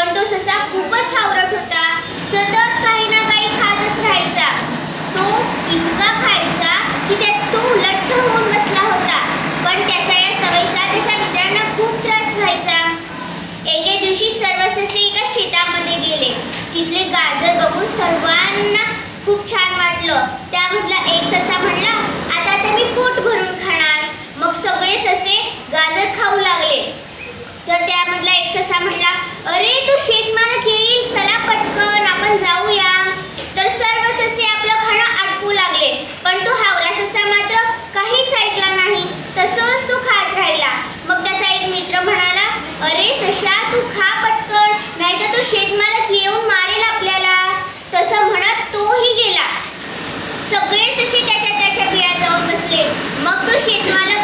पण तो ससा खूपच हावरट होता. सतत काही ना काही खातच राहायचा. तो इतका खायचा की त्यात तो लठ्ठ होऊन बसला होता. पण त्याच्या या सवयीचा त्याच्या मित्रांना खूप त्रास व्हायचा. एके दिवशी सर्व ससे एका शेतामध्ये गेले. तिथले गाजर बघून सर्वांना खूप छान वाटलं. त्यामधला एक ससा म्हणला, आता तर मी पोट भरून खाणार. मग सगळे ससे गाजर खाऊ लागले. तर त्यामधला एक ससा म्हणला, अरे तो शेतमालक येईल, चला पटकन आपण जाऊया. तर सर्व ससे आपलं खाणं आटपू लागले. पण तो हावरा ससा मात्र काहीच ऐकला नाही. तसंच तो खात राहिला. मग त्याचा एक मित्र म्हणाला, अरे सशा तू खा पटकन, नाहीतर तो शेतमालक येऊन मारेल आपल्याला. तसं म्हणत तोही गेला. सगळे ससे त्याच्या बिया जाऊन बसले. मग तो शेतमालक